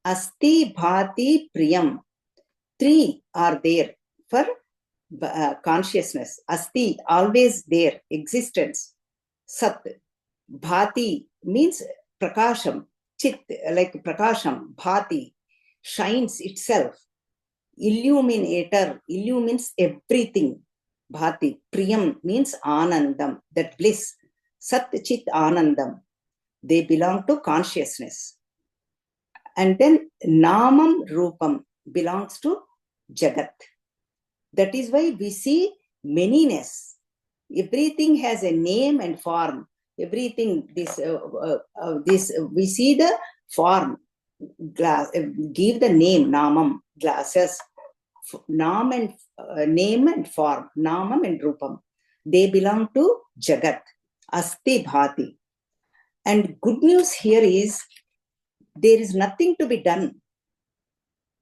Asti bhati priyam. Three are there for consciousness. Asti, always there, existence. Sat, bhati means prakasham. Chit, like prakasham, bhati, shines itself. Illuminator, illumines everything. Bhati, priyam means anandam, that bliss. Sat, chit, anandam. They belong to consciousness. And then namam rupam belongs to jagat. That is why we see manyness. Everything has a name and form. Everything, this we see the form. Glass, give the name, namam, glasses. Nam and name and form, namam and rupam. They belong to jagat. Asti bhati. And good news here is, there is nothing to be done.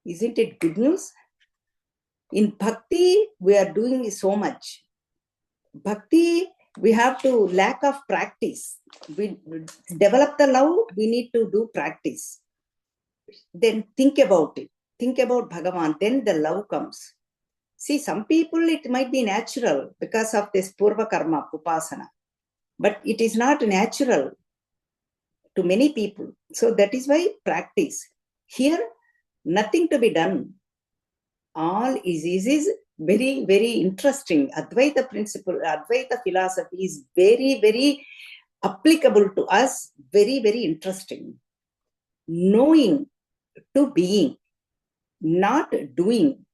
Isn't it good news? In bhakti, we are doing so much. Bhakti, we have to lack of practice. We develop the love, we need to do practice. Then think about it. Think about Bhagavan, then the love comes. See, some people, it might be natural because of this Purva Karma, Upasana. But it is not natural to many people. So that is why practice. Here, nothing to be done. All is very, very interesting. Advaita principle, Advaita philosophy is very, very applicable to us. Very, very interesting. Knowing to being, not doing.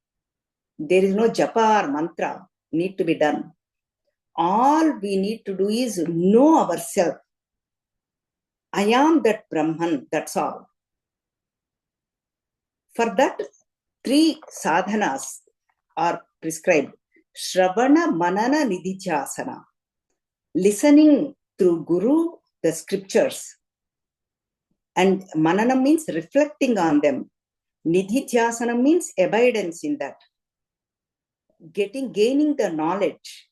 There is no japa or mantra need to be done. All we need to do is know ourselves. I am that Brahman, that's all. For that, 3 sadhanas are prescribed. Shravana, Manana, Nididhyasana. Listening through Guru, the scriptures. And Manana means reflecting on them. Nididhyasana means abidance in that. Gaining the knowledge.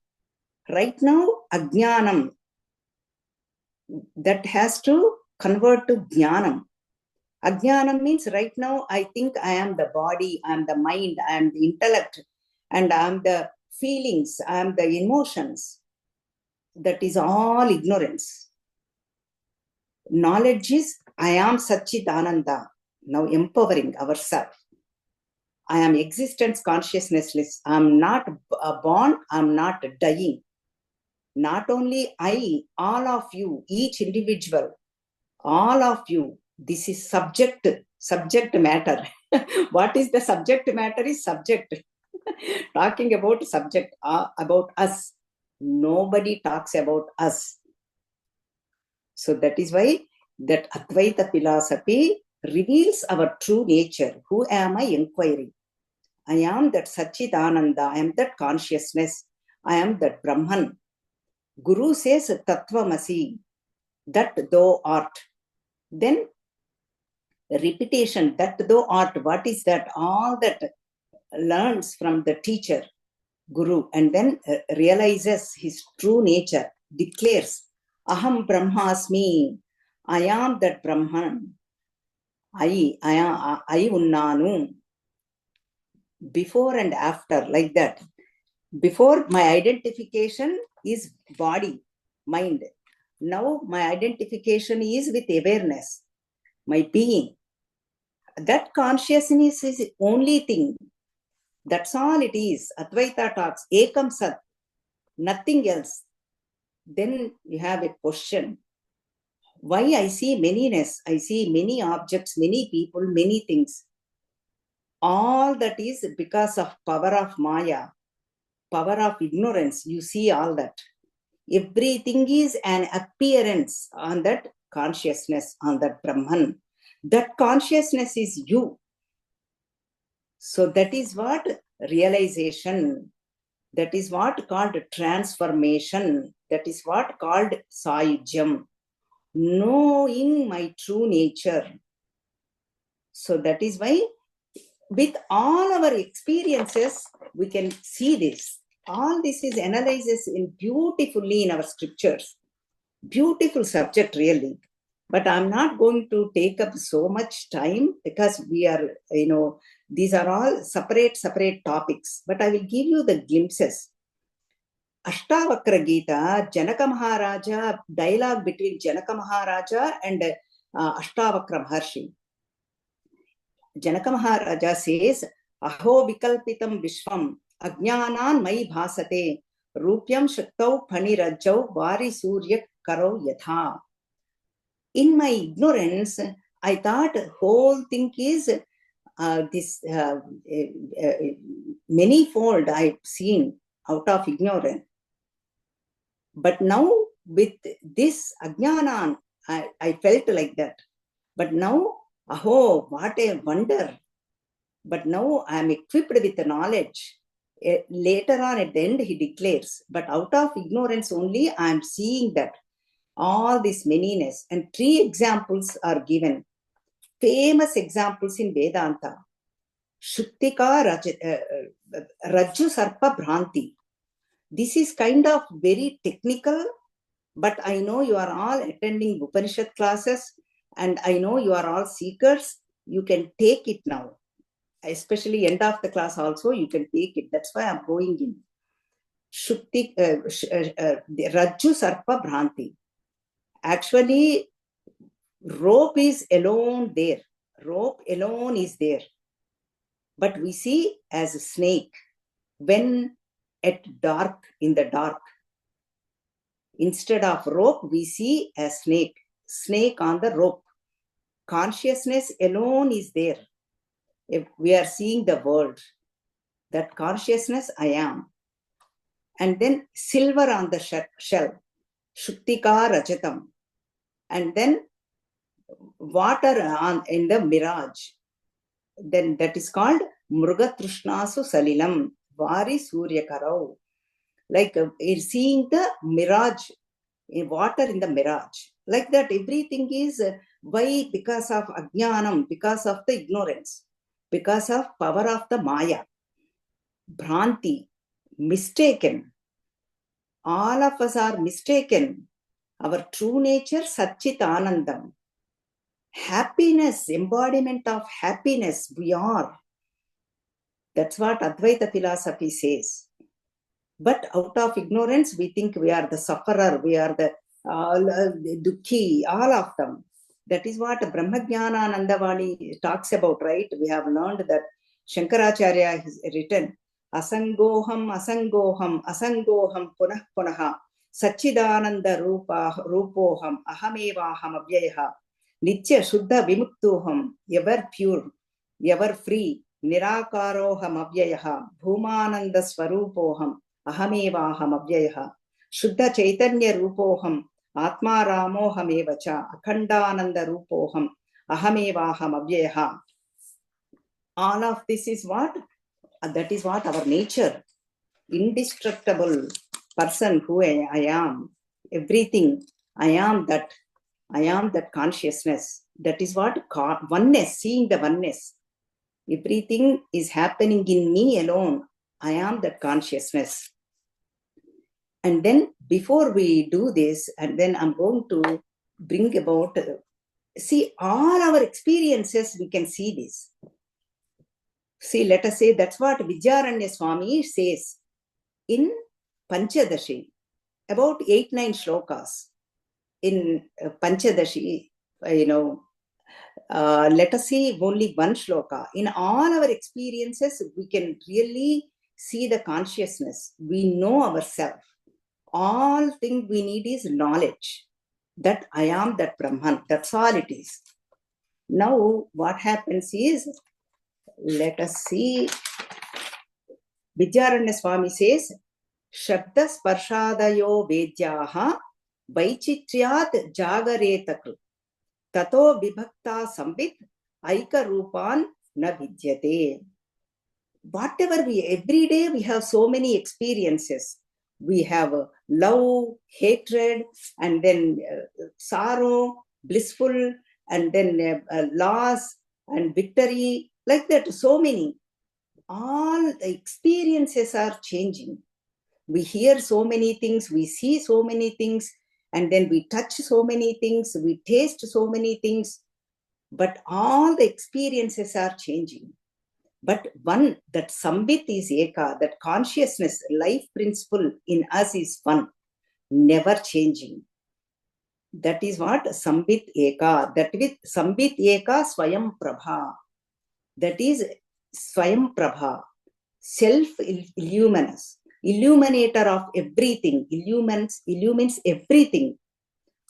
Right now, Ajnanam, that has to convert to Jnanam. Ajnanam means right now I think I am the body, I am the mind, I am the intellect, and I am the feelings, I am the emotions. That is all ignorance. Knowledge is I am Satchidananda, now empowering ourselves. I am existence consciousnessless. I am not born, I am not dying. Not only I, all of you, each individual, all of you, this is subject matter. What is the subject matter is subject. Talking about subject, about us. Nobody talks about us. So that is why that Advaita philosophy reveals our true nature. Who am I inquiring? I am that Satchidananda. I am that consciousness. I am that Brahman. Guru says Tattvamasi, that thou art. Then repetition, that thou art. What is that? All that learns from the teacher, Guru, and then realizes his true nature, declares, Aham Brahmasmi, I am that Brahman. I Unnanu. Before and after, like that. Before, my identification is body, mind. Now my identification is with awareness, my being. That consciousness is the only thing. That's all it is. Advaita talks, ekam sat, nothing else. Then you have a question. Why I see manyness? I see many objects, many people, many things. All that is because of power of Maya, power of ignorance. You see all that. Everything is an appearance on that consciousness, on that Brahman. That consciousness is you. So that is what realization, that is what called transformation, that is what called Sayujam, knowing my true nature. So that is why with all our experiences, we can see this. All this is analyzed in beautifully in our scriptures. Beautiful subject, really. But I'm not going to take up so much time because we are, these are all separate topics. But I will give you the glimpses. Ashtavakra Gita, Janaka Maharaja, dialogue between Janaka Maharaja and Ashtavakra Maharshi. Janaka Maharaja says, Aho Vikalpitam Vishwam, Ajnanan Mai Bhasate, Rupyam Shaktau Panirajau, Vari Surya Karo Yatha. In my ignorance, I thought whole thing is this manifold I've seen out of ignorance. But now with this Ajnanan, I felt like that. But now, aho, what a wonder. But now I am equipped with the knowledge. Later on at the end, he declares, but out of ignorance only, I am seeing that. All this manyness, and 3 examples are given, famous examples in Vedanta. Shuktika Rajju Sarpa Bhranti. This is kind of very technical, but I know you are all attending Upanishad classes, and I know you are all seekers. You can take it now, especially end of the class also, you can take it. That's why I'm going in. Rajju Sarpa Bhranti. Actually, rope is alone there. Rope alone is there. But we see as a snake when at dark, in the dark. Instead of rope, we see a snake. Snake on the rope. Consciousness alone is there. If we are seeing the world, that consciousness I am. And then silver on the shell. Shuktika Rajatam. And then water in the mirage. Then that is called Mruga Trishnasu Salilam, Vari Surya Karau. Like seeing the mirage, water in the mirage. Like that, everything is why? Because of Ajnanam, because of the ignorance, because of power of the Maya. Bhranti, mistaken. All of us are mistaken. Our true nature, Satchit Anandam. Happiness, embodiment of happiness, we are. That's what Advaita philosophy says. But out of ignorance, we think we are the sufferer, we are the dukkhi, all of them. That is what Brahmajnana Nandavani talks about, right? We have learned that Shankaracharya has written, Asangoham, Asangoham, Asangoham, Punah Punaha, Sachidananda Rupoham, Ahamevaham Abhyayaha, Nitya Shuddha Vimuktuham, ever pure, ever free, Nirakaroham Abhyayaha, Bhumananda Swarupoham, Ahamevaham Abhyayaha, Shuddha Chaitanya Rupoham, Atma Ramoham Evacha, Akhandananda Rupoham, Ahamevaham Abhyayaha. All of this is what? That is what our nature. Indestructible person who I am. Everything. I am that consciousness. That is what? Oneness, seeing the oneness. Everything is happening in me alone. I am that consciousness. And then before we do this, and then I'm going to bring about, see all our experiences, we can see this. See, let us say that's what Vidyaranya Swami says. in Panchadashi, about 8-9 shlokas in Panchadashi, let us see only one shloka. In all our experiences, we can really see the consciousness. We know ourselves. All thing we need is knowledge. That I am that Brahman. That's all it is. Now, what happens is, let us see. Vidyaranya Swami says, Shabda Sparshadayo Vedyaha Vaichitriat Jagaretakru Tato Vibhakta Sambit Aika Rupan Na Vidyate. Whatever every day we have so many experiences. We have love, hatred, and then sorrow, blissful, and then loss and victory, like that, so many. All the experiences are changing. We hear so many things, we see so many things, and then we touch so many things, we taste so many things, but all the experiences are changing. But one, that Sambit is Eka, that consciousness, life principle in us is one, never changing. That is what Sambit Eka, that with Sambit Eka Swayam Prabha. That is Swayam Prabha, self-illuminous, illuminator of everything, illumines everything,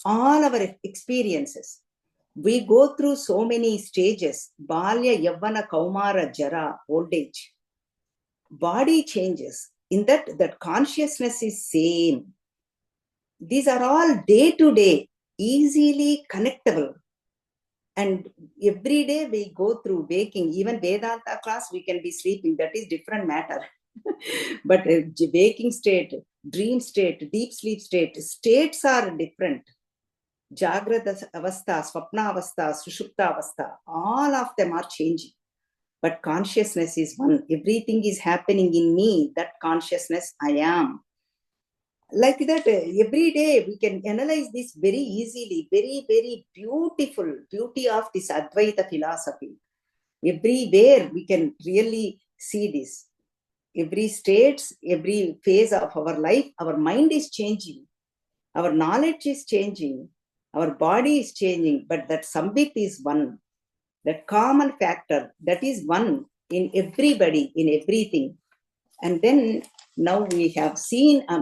all our experiences. We go through so many stages, Balya, Yavana, Kaumara, Jara, old age. Body changes. In that consciousness is same. These are all day to day, easily connectable. And every day we go through waking, even Vedanta class, we can be sleeping. That is different matter. But waking state, dream state, deep sleep state, states are different. Jagrata avastha, swapna avastha, sushupta avastha, all of them are changing. But consciousness is one. Everything is happening in me. That consciousness I am. Like that, every day we can analyze this very easily, very, very beautiful beauty of this Advaita philosophy. Everywhere we can really see this. Every state, every phase of our life, our mind is changing. Our knowledge is changing. Our body is changing. But that Sambit is one. That common factor, that is one in everybody, in everything. And then now we have seen, I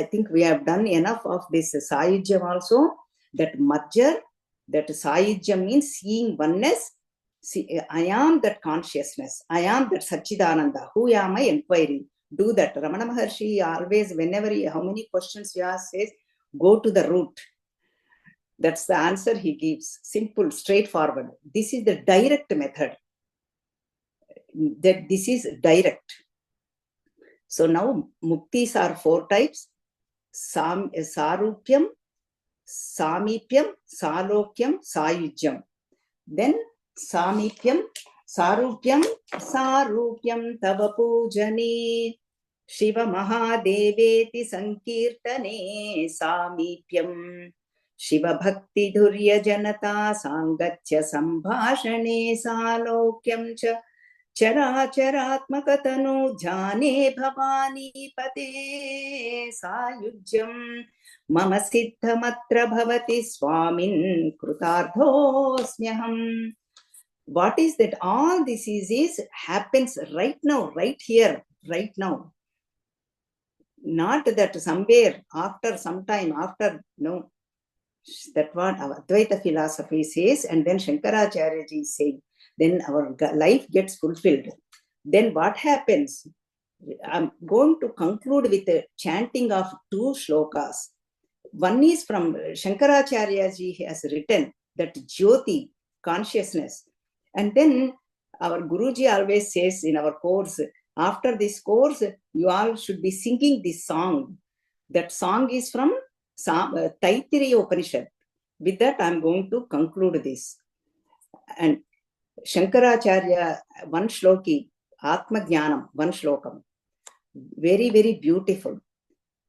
think we have done enough of this Sayujyam also, that Majjar, that Sayujyam means seeing oneness. See, I am that consciousness. I am that Satchidananda. Who am I inquiring? Do that. Ramana Maharshi always, whenever how many questions you ask, says, go to the root. That's the answer he gives. Simple, straightforward. This is the direct method. That this is direct. So now muktis are 4 types. Sarupyam, Samipyam, Salokyam, Sayujyam. Then Samipyam, Sarupyam, Sarupyam Tava Pujane, Shiva Mahadeveti Sankirtane, Samipyam, Shiva Bhakti Dhurya Janata Sangatya Sambhashane, Salokyam Cha Characharatmakatanu Jane Bhavani Pate, Sayujyam Mama Siddhamatra Bhavati Swamin Krutardhosmyaham. What is that? All this is happens right now, right here, right now. Not that somewhere, after some time, after, no. That's what our Advaita philosophy says, and then Shankaracharya ji is saying. Then our life gets fulfilled. Then what happens? I'm going to conclude with a chanting of 2 shlokas. One is from Shankaracharya ji, he has written that Jyoti, consciousness. And then our Guruji always says in our course, after this course, you all should be singing this song. That song is from Taittiriya Upanishad. With that, I'm going to conclude this. And Shankaracharya, one shloki, Atma Jnanam, one shlokam. Very, very beautiful.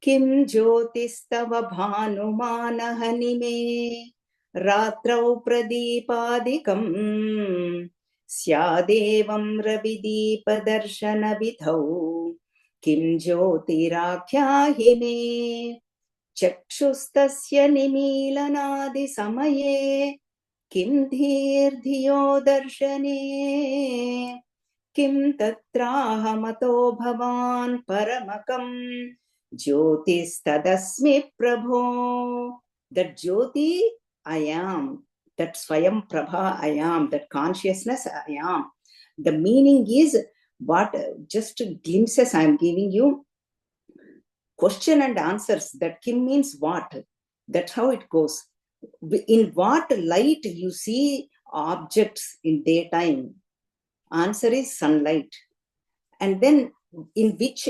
Kim jyotistava bhanumana hanime ratrau pradipadikam syadevam ravideepa darshana vidhau Kim jyotirākhyāhi me chakshustasya nimilanādi samaye kim dhīrdhiyo darshane kim tatrāhamato bhavan paramakam jyotistadasmi prabho. That jyoti I am, that swayam prabha I am, that consciousness I am. The meaning is what, just glimpses I am giving you, question and answers. That kim means what, that's how it goes. In what light you see objects in daytime? Answer is sunlight. And then in which,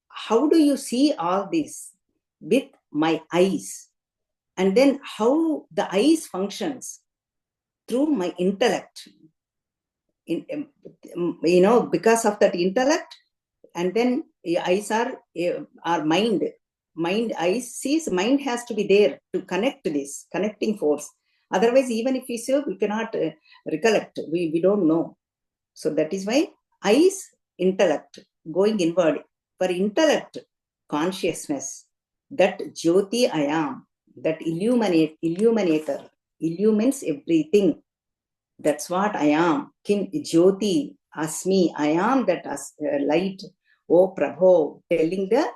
how do you see all this? With my eyes. And then how the eyes functions? Through my intellect. Because of that intellect. And then eyes are mind. Mind, eyes sees, mind has to be there to connect this, connecting force. Otherwise, even if we say, we cannot recollect, we don't know. So that is why eyes, intellect, going inward. For intellect, consciousness, that jyoti I am, that illuminator, illumines everything. That's what I am. Kim jyoti asmi, I am that light. Oh Prabho, telling the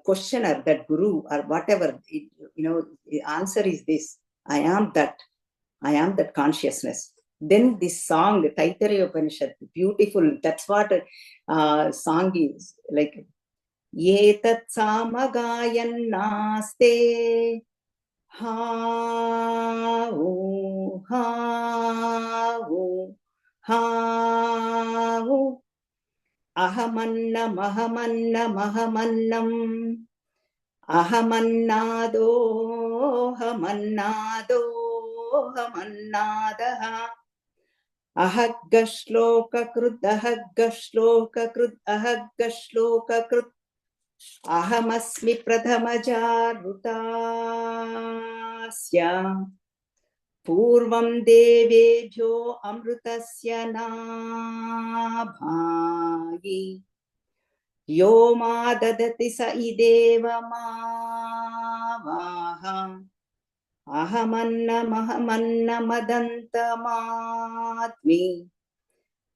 questioner, that guru or whatever, the answer is this: I am that consciousness. Then this song, the Taittiriya Upanishad, beautiful. That's what song is like. Yetat samagayan naste ha-u, ha-u, ha-u, ahamannam, ahamannam, ahamannam, ahamannado, ahamannado, ahamannadaha, ahagga shloka krut, ahagga shloka krut, ahagga shloka krut, ahamasmi pradhamajarutasya purvam devebhyo amrutasya nabhagi yo ma dadati sa ideva mavaha ahamannam, ahamannam adantamatmi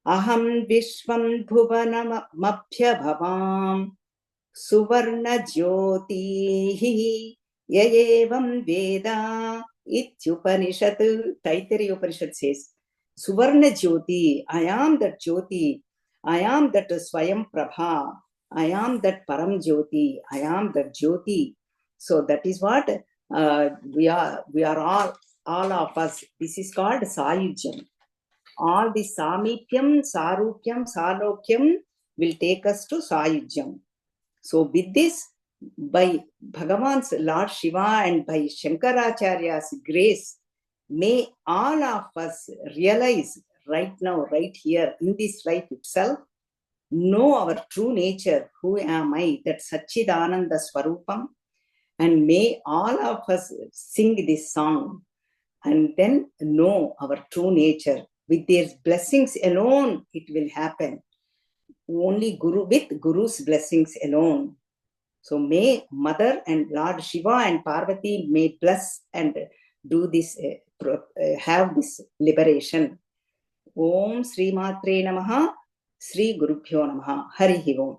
aham vishvam bhuvanam mabhyabhavam suvarna jyotihi yayevam veda ityupanishad. Taittiriya Upanishad says, Suvarna jyoti, I am that jyoti, I am that swayam prabha, I am that param jyoti, I am that jyoti. So that is what we are all of us. This is called sayujyam. All the samipyam, sarupyam, salokyam will take us to sayujyam. So with this, by Bhagavan's Lord Shiva and by Shankaracharya's grace, may all of us realize right now, right here, in this life itself, know our true nature, who am I, that Satchidananda Swarupam, and may all of us sing this song and then know our true nature. With their blessings alone, it will happen. Only with Guru's blessings alone. So may Mother and Lord Shiva and Parvati may bless and do this, have this liberation. Om Sri Matre Namaha, Sri Gurubhyo Namaha, Harihi Om.